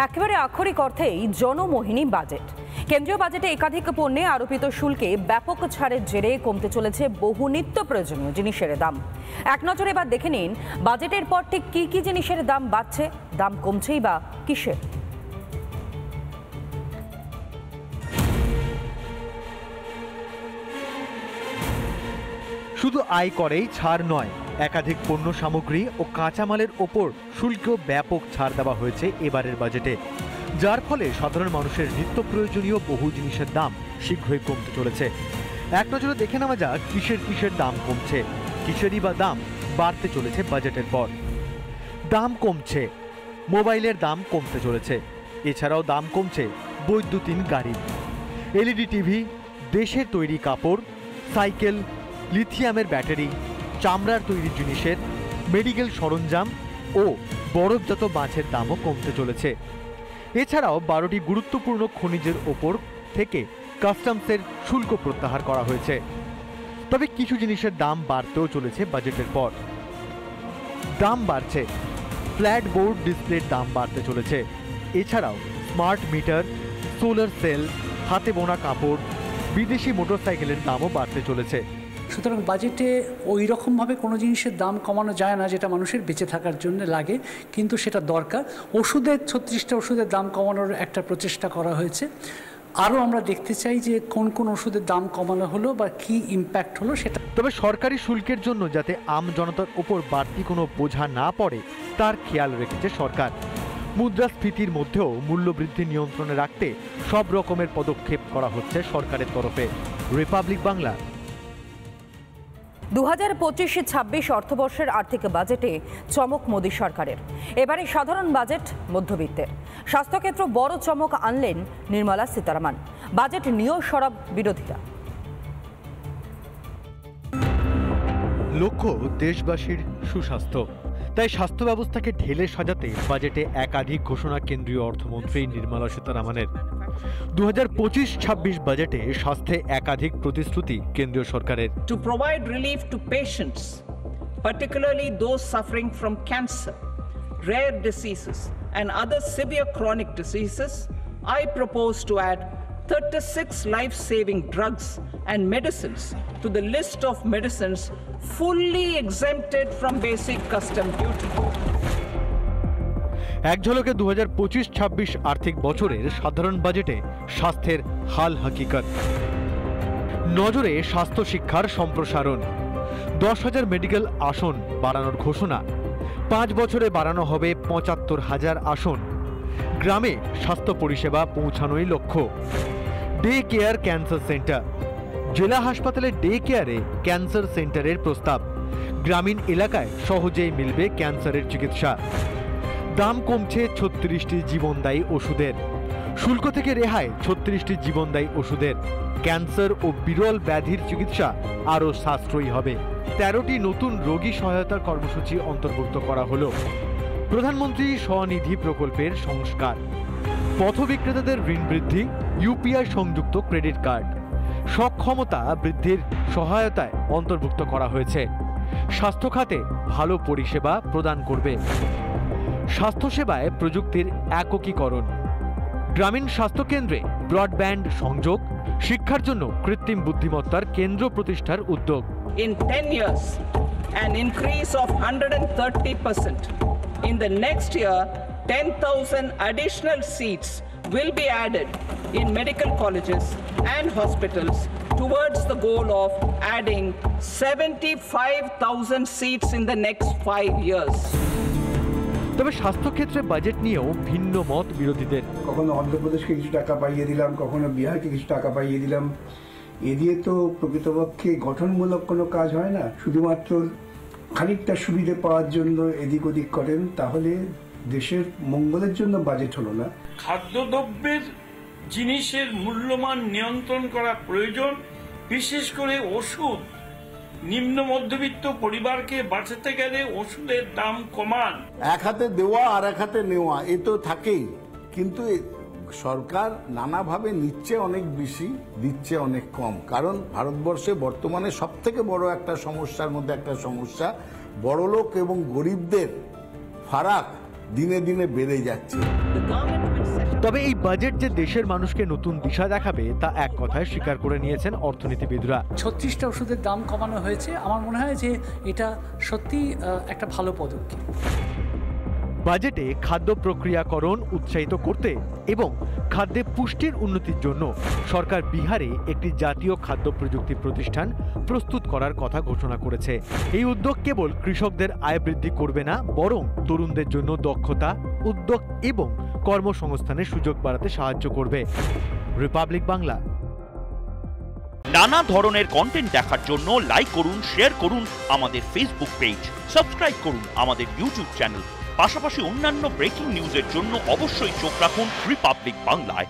একেবারে আক্ষরিক অর্থেই জনমোহিনী বাজেট। কেন্দ্রীয় বাজেটে একাধিক পণ্যে আরোপিত শুল্কে ব্যাপক ছাড়ের জেরে কমতে চলেছে বহু নিত্য প্রয়োজনীয় জিনিসের দাম। এক নজরে এবার দেখে নিন বাজেটের পর ঠিক কি কি জিনিসের দাম বাড়ছে, দাম কমছেই বা কিসের। শুধু আয় করেই ছাড় নয়, একাধিক পণ্য সামগ্রী ও কাঁচামালের ওপর শুল্কেও ব্যাপক ছাড় দেওয়া হয়েছে এবারের বাজেটে, যার ফলে সাধারণ মানুষের নিত্য প্রয়োজনীয় বহু জিনিসের দাম শীঘ্রই কমতে চলেছে। এক নজরে দেখে নেওয়া যাক কিসের দাম কমছে, কিসেরই বা দাম বাড়তে চলেছে বাজেটের পর। দাম কমছে, মোবাইলের দাম কমতে চলেছে। এছাড়াও দাম কমছে বৈদ্যুতিন গাড়ি, এলইডি টিভি, দেশের তৈরি কাপড়, সাইকেল, লিথিয়ামের ব্যাটারি, চামড়ার তৈরি জিনিসের, মেডিকেল সরঞ্জাম ও বরফজাত মাছের দামও কমতে চলেছে। এছাড়াও 12টি গুরুত্বপূর্ণ খনিজের ওপর থেকে কাস্টমসের শুল্ক প্রত্যাহার করা হয়েছে। তবে কিছু জিনিসের দাম বাড়তেও চলেছে বাজেটের পর। দাম বাড়ছে, ফ্ল্যাট বোর্ড ডিসপ্লের দাম বাড়তে চলেছে। এছাড়াও স্মার্ট মিটার, সোলার সেল, হাতে বোনা কাপড়, বিদেশি মোটরসাইকেলের দামও বাড়তে চলেছে। সুতরাং বাজেটে ওই রকমভাবে কোনো জিনিসের দাম কমানো যায় না যেটা মানুষের বেঁচে থাকার জন্য লাগে, কিন্তু সেটা দরকার। ওষুধের 36টা ওষুধের দাম কমানোর একটা প্রচেষ্টা করা হয়েছে। আরও আমরা দেখতে চাই যে কোন কোন ওষুধের দাম কমানো হলো বা কী ইম্প্যাক্ট হলো সেটা। তবে সরকারি শুল্কের জন্য যাতে আম জনতার উপর বাড়তি কোনো বোঝা না পড়ে তার খেয়াল রেখেছে সরকার। মুদ্রাস্ফীতির মধ্যেও মূল্যবৃদ্ধি নিয়ন্ত্রণে রাখতে সব রকমের পদক্ষেপ করা হচ্ছে সরকারের তরফে। রিপাবলিক বাংলা। 2025-26 অর্থবর্ষের আর্থিক বাজেটে চমক মোদী সরকারের। এবারে সাধারণ বাজেট মধ্যবিত্তের। স্বাস্থ্যক্ষেত্র বড় চমক আনলেন নির্মলা সীতারামন। বাজেট নিয়েও সরব বিরোধীরা। লক্ষ্য দেশবাসীর সুস্বাস্থ্য, তাই স্বাস্থ্য ব্যবস্থাকে ঢেলে সাজাতে বাজেটে একাধিক ঘোষণা কেন্দ্রীয় অর্থমন্ত্রী নির্মলা সীতারামনের। 2025-26 বাজেটে স্বাস্থ্যে একাধিক প্রতিশ্রুতি কেন্দ্রীয় সরকারের। To provide relief to patients, particularly those suffering from cancer, rare diseases and other severe chronic diseases, I propose to add 36 life-saving drugs and medicines to the list of medicines fully exempted from basic custom duty. এক ঝলকে 2025-26 আর্থিক বছরের সাধারণ বাজেটে স্বাস্থ্যের হাল হাকিকত। নজরে স্বাস্থ্য শিক্ষার সম্প্রসারণ, 10,000 মেডিকেল আসন বাড়ানোর ঘোষণা, 5 বছরে বাড়ানো হবে 75,000 আসন। গ্রামে স্বাস্থ্য পরিষেবা পৌঁছানোই লক্ষ্য। ডে কেয়ার ক্যান্সার সেন্টার, জেলা হাসপাতালে ডে কেয়ারে ক্যান্সার সেন্টারের প্রস্তাব। গ্রামীণ এলাকায় সহজেই মিলবে ক্যান্সারের চিকিৎসা। দাম কমছে 36টি জীবনদায়ী ওষুধের। শুল্ক থেকে রেহাই 36টি জীবনদায়ী ওষুধের। ক্যান্সার ও বিরল ব্যাধির চিকিৎসা আরও সাশ্রয়ী হবে। 13টি নতুন রোগী সহায়তার কর্মসূচি অন্তর্ভুক্ত করা হলো। প্রধানমন্ত্রী স্বনিধি প্রকল্পের সংস্কার, পথ বিক্রেতাদের ঋণ বৃদ্ধি, ইউপিআই সংযুক্ত ক্রেডিট কার্ড, সক্ষমতা বৃদ্ধির সহায়তায় অন্তর্ভুক্ত করা হয়েছে। স্বাস্থ্য খাতে ভালো পরিষেবা প্রদান করবে। স্বাস্থ্যসেবায় প্রযুক্তির একীকরণ, গ্রামীণ স্বাস্থ্যকেন্দ্রে ব্রডব্যান্ড সংযোগ, শিক্ষার জন্য কৃত্রিম বুদ্ধিমত্তার কেন্দ্র প্রতিষ্ঠার উদ্যোগ। In 10 years, an increase of 130%. In the next year, 10,000 additional seats will be added in medical colleges and hospitals towards the goal of adding 75,000 seats in the next 5 years. তবে স্বাস্থ্যক্ষেত্রে বাজেট নিয়েও ভিন্ন মত বিরোধীদের। কখনো অন্ধ্রপ্রদেশকে কিছু টাকা পাইয়ে দিলাম, কখনো বিহারকে কিছু টাকা পাইয়ে দিলাম। এ দিয়ে তো প্রকৃতপক্ষে গঠনমূলক কোনো কাজ হয় না, শুধুমাত্র খানিকটা সুবিধে পাওয়ার জন্য এদিক ওদিক করেন, তাহলে দেশের মঙ্গলের জন্য বাজেট হলো না। খাদ্যদ্রব্যের জিনিসের মূল্যমান নিয়ন্ত্রণ করা প্রয়োজন, বিশেষ করে ওষুধ। নিম্ন মধ্যবিত্ত পরিবারকে বাঁচাতে গেলে ওষুধের দাম কমান। এক হাতে দেওয়া আর এক হাতে নেওয়া এ তো থাকেই, কিন্তু সরকার নানাভাবে নিচ্ছে অনেক বেশি, দিচ্ছে অনেক কম। কারণ ভারতবর্ষে বর্তমানে সব থেকে বড় একটা সমস্যার মধ্যে একটা সমস্যা, বড়লোক এবং গরিবদের ফারাক দিনে দিনে বেড়ে যাচ্ছে। The government will set up তবে এই বাজেট যে দেশের মানুষকে নতুন দিশা দেখাবে তা এক কথায় স্বীকার করে নিয়েছেন অর্থনীতিবিদরা। 36টা ওষুধের দাম কমানো হয়েছে, আমার মনে হয় যে এটা সত্যি একটা ভালো পদক্ষেপ। বাজেটে খাদ্য প্রক্রিয়াকরণ উৎসাহিত করতে এবং খাদ্যে পুষ্টির উন্নতির জন্য সরকার বিহারে একটি জাতীয় খাদ্য প্রযুক্তি প্রতিষ্ঠান প্রস্তুত করার কথা ঘোষণা করেছে। এই উদ্যোগ কেবল কৃষকদের আয় বৃদ্ধি করবে না, বরং তরুণদের জন্য দক্ষতা, উদ্যোগ এবং কর্মসংস্থানের সুযোগ বাড়াতে সাহায্য করবে। রিপাবলিক বাংলা। নানা ধরনের কন্টেন্ট দেখার জন্য লাইক করুন, শেয়ার করুন আমাদের ফেসবুক পেজ, সাবস্ক্রাইব করুন আমাদের ইউটিউব চ্যানেল। পাশাপাশি অন্যান্য ব্রেকিং নিউজের জন্য অবশ্যই চোখ রাখুন রিপাবলিক বাংলায়।